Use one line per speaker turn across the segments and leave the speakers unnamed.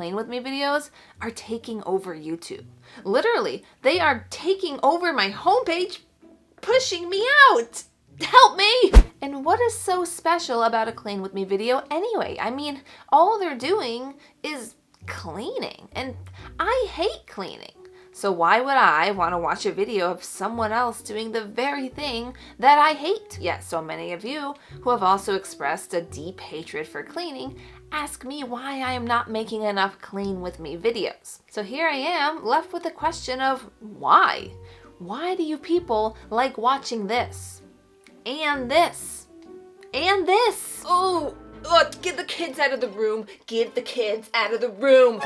clean with me videos are taking over YouTube. Literally, they are taking over my homepage, pushing me out. Help me! And what is so special about a clean with me video anyway? I mean, all they're doing is cleaning, and I hate cleaning. So why would I want to watch a video of someone else doing the very thing that I hate? Yet so many of you who have also expressed a deep hatred for cleaning ask me why I am not making enough clean with me videos. So here I am left with the question of why? Why do you people like watching this? And this? And this? Oh, get the kids out of the room. Get the kids out of the room.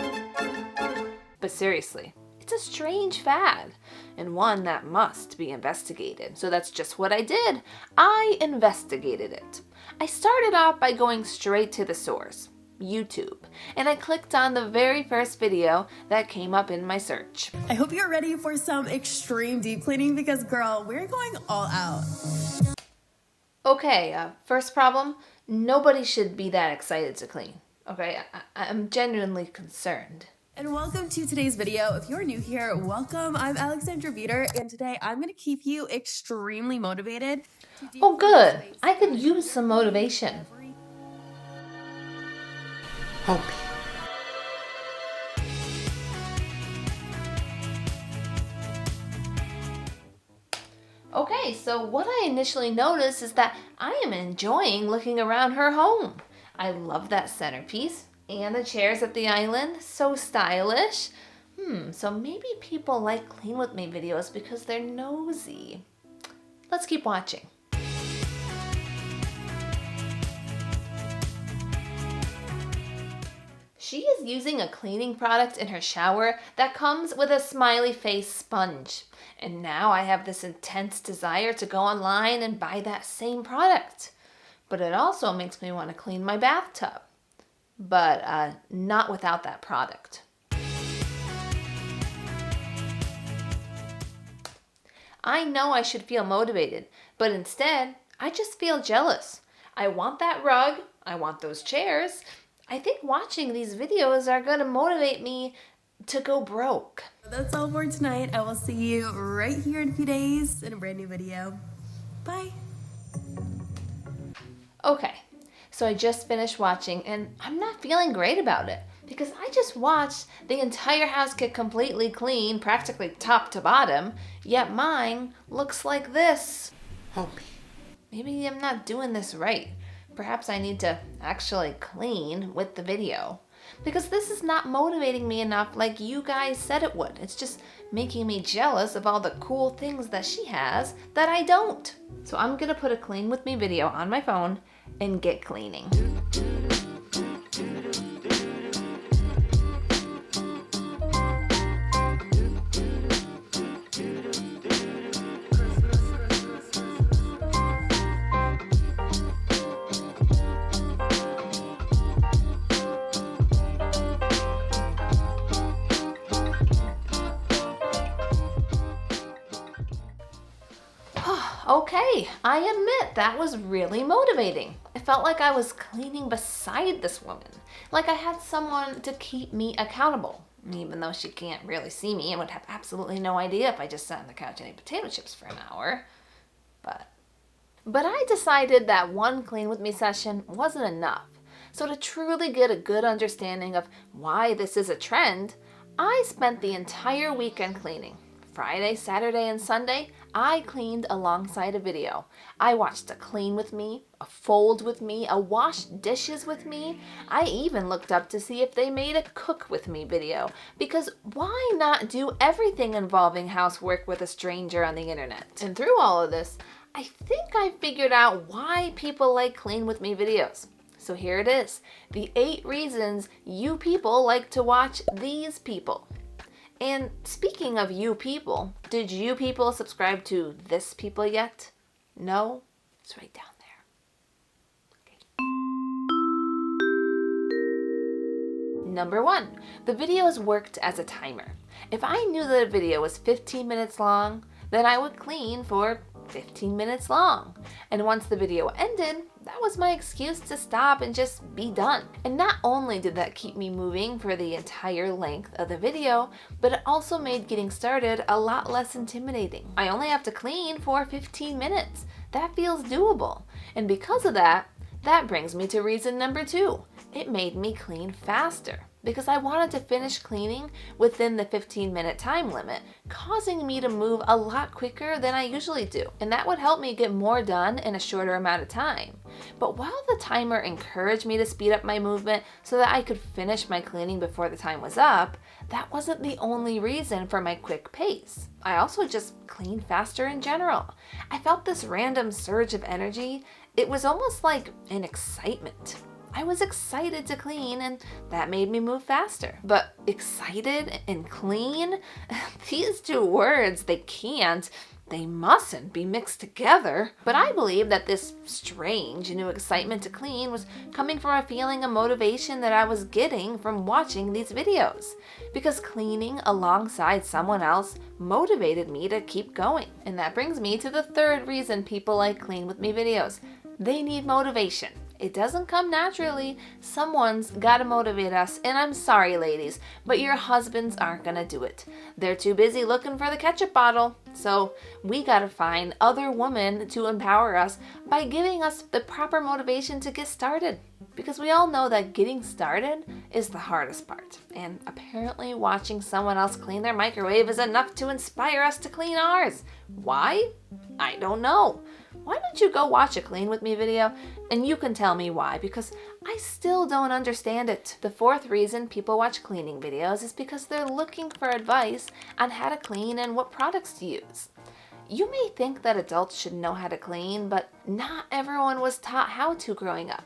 But seriously, it's a strange fad, and one that must be investigated. So that's just what I did. I investigated it. I started off by going straight to the source, YouTube, and I clicked on the very first video that came up in my search.
I hope you're ready for some extreme deep cleaning because, girl, we're going all out.
Okay, first problem, nobody should be that excited to clean. Okay, I'm genuinely concerned.
And welcome to today's video. If you're new here, welcome. I'm Alexandra Veeder, and today I'm going to keep you extremely motivated.
Oh, good. I could use some motivation.
Help me.
Okay, so what I initially noticed is that I am enjoying looking around her home. I love that centerpiece. And the chairs at the island, so stylish. So maybe people like clean with me videos because they're nosy. Let's keep watching. She is using a cleaning product in her shower that comes with a smiley face sponge. And now I have this intense desire to go online and buy that same product. But it also makes me want to clean my bathtub. But not without that product. I know I should feel motivated, but instead, I just feel jealous. I want that rug, I want those chairs. I think watching these videos are going to motivate me to go broke.
That's all for tonight. I will see you right here in a few days in a brand new video. Bye.
Okay. So I just finished watching and I'm not feeling great about it because I just watched the entire house get completely clean, practically top to bottom, yet mine looks like this.
Help me.
Maybe I'm not doing this right. Perhaps I need to actually clean with the video because this is not motivating me enough like you guys said it would. It's just making me jealous of all the cool things that she has that I don't. So I'm gonna put a clean with me video on my phone and get cleaning. Okay, I admit that was really motivating. I felt like I was cleaning beside this woman, like I had someone to keep me accountable. Even though she can't really see me and would have absolutely no idea if I just sat on the couch and ate potato chips for an hour. But I decided that one clean with me session wasn't enough. So to truly get a good understanding of why this is a trend, I spent the entire weekend cleaning. Friday, Saturday, and Sunday, I cleaned alongside a video. I watched a clean with me, a fold with me, a wash dishes with me. I even looked up to see if they made a cook with me video. Because why not do everything involving housework with a stranger on the internet? And through all of this, I think I figured out why people like clean with me videos. So here it is, the 8 reasons you people like to watch these people. And speaking of you people, did you people subscribe to this people yet? No? It's right down there. Okay. Number 1, the videos worked as a timer. If I knew that a video was 15 minutes long, then I would clean for 15 minutes long. And once the video ended, that was my excuse to stop and just be done. And not only did that keep me moving for the entire length of the video, but it also made getting started a lot less intimidating. I only have to clean for 15 minutes. That feels doable. And because of that, that brings me to reason number 2. It made me clean faster because I wanted to finish cleaning within the 15-minute time limit, causing me to move a lot quicker than I usually do. And that would help me get more done in a shorter amount of time. But while the timer encouraged me to speed up my movement so that I could finish my cleaning before the time was up, that wasn't the only reason for my quick pace. I also just cleaned faster in general. I felt this random surge of energy. It was almost like an excitement. I was excited to clean, and that made me move faster. But excited and clean? These two words, they mustn't be mixed together. But I believe that this strange new excitement to clean was coming from a feeling of motivation that I was getting from watching these videos. Because cleaning alongside someone else motivated me to keep going. And that brings me to the third reason people like Clean With Me videos. They need motivation. It doesn't come naturally. Someone's gotta motivate us, and I'm sorry, ladies, but your husbands aren't gonna do it. They're too busy looking for the ketchup bottle. So we gotta find other women to empower us by giving us the proper motivation to get started. Because we all know that getting started is the hardest part. And apparently watching someone else clean their microwave is enough to inspire us to clean ours. Why? I don't know. Why don't you go watch a Clean With Me video and you can tell me why, because I still don't understand it. The fourth reason people watch cleaning videos is because they're looking for advice on how to clean and what products to use. You may think that adults should know how to clean, but not everyone was taught how to growing up.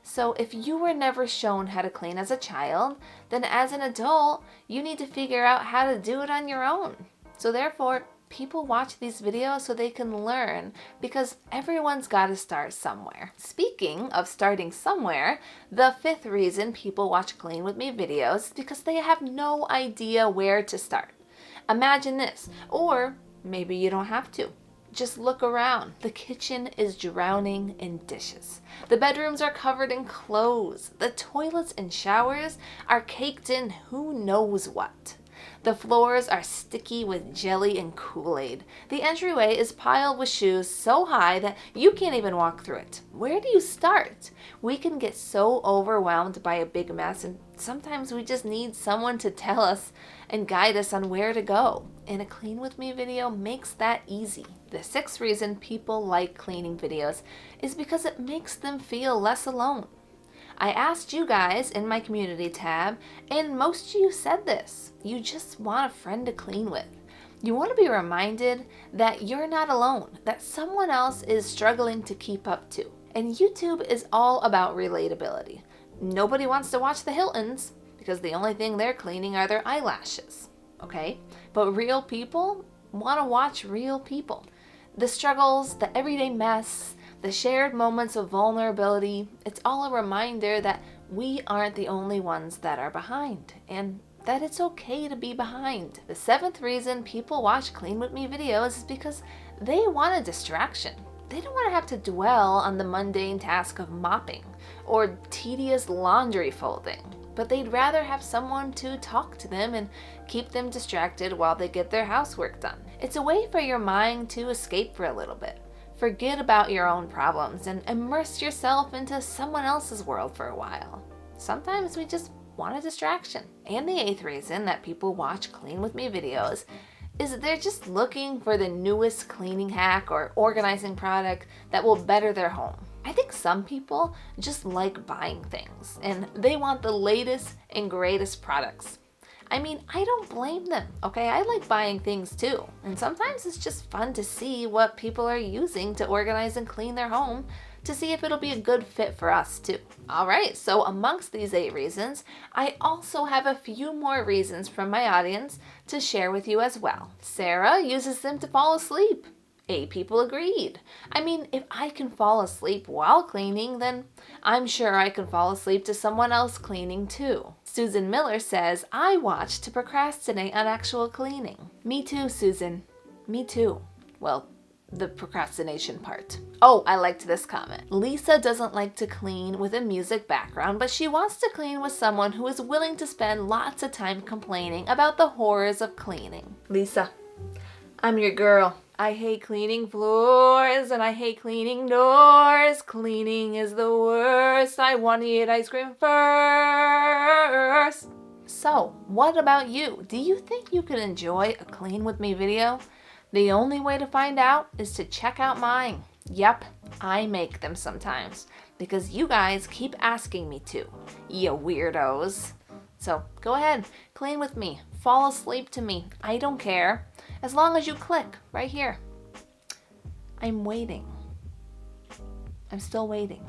So if you were never shown how to clean as a child, then as an adult, you need to figure out how to do it on your own. So therefore, people watch these videos so they can learn, because everyone's got to start somewhere. Speaking of starting somewhere, the fifth reason people watch Clean With Me videos is because they have no idea where to start. Imagine this, or maybe you don't have to. Just look around. The kitchen is drowning in dishes. The bedrooms are covered in clothes. The toilets and showers are caked in who knows what. The floors are sticky with jelly and Kool-Aid. The entryway is piled with shoes so high that you can't even walk through it. Where do you start? We can get so overwhelmed by a big mess, and sometimes we just need someone to tell us and guide us on where to go. And a Clean With Me video makes that easy. The sixth reason people like cleaning videos is because it makes them feel less alone. I asked you guys in my community tab, and most of you said this. You just want a friend to clean with. You want to be reminded that you're not alone, that someone else is struggling to keep up too. And YouTube is all about relatability. Nobody wants to watch the Hiltons because the only thing they're cleaning are their eyelashes, okay? But real people want to watch real people. The struggles, the everyday mess, the shared moments of vulnerability, it's all a reminder that we aren't the only ones that are behind, and that it's okay to be behind. The seventh reason people watch Clean With Me videos is because they want a distraction. They don't want to have to dwell on the mundane task of mopping or tedious laundry folding, but they'd rather have someone to talk to them and keep them distracted while they get their housework done. It's a way for your mind to escape for a little bit. Forget about your own problems and immerse yourself into someone else's world for a while. Sometimes we just want a distraction. And the eighth reason that people watch Clean With Me videos is that they're just looking for the newest cleaning hack or organizing product that will better their home. I think some people just like buying things and they want the latest and greatest products. I mean, I don't blame them, okay? I like buying things too. And sometimes it's just fun to see what people are using to organize and clean their home to see if it'll be a good fit for us too. All right, so amongst these 8 reasons, I also have a few more reasons from my audience to share with you as well. Sarah uses them to fall asleep. 8 people agreed. I mean, if I can fall asleep while cleaning, then I'm sure I can fall asleep to someone else cleaning too. Susan Miller says, I watch to procrastinate on actual cleaning. Me too, Susan. Me too. Well, the procrastination part. Oh, I liked this comment. Lisa doesn't like to clean with a music background, but she wants to clean with someone who is willing to spend lots of time complaining about the horrors of cleaning. Lisa, I'm your girl. I hate cleaning floors and I hate cleaning doors. Cleaning is the worst. I want to eat ice cream first. So, what about you? Do you think you could enjoy a clean with me video? The only way to find out is to check out mine. Yep, I make them sometimes because you guys keep asking me to, you weirdos. So go ahead, clean with me, fall asleep to me. I don't care, as long as you click right here. I'm waiting. I'm still waiting.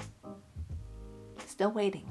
Still waiting.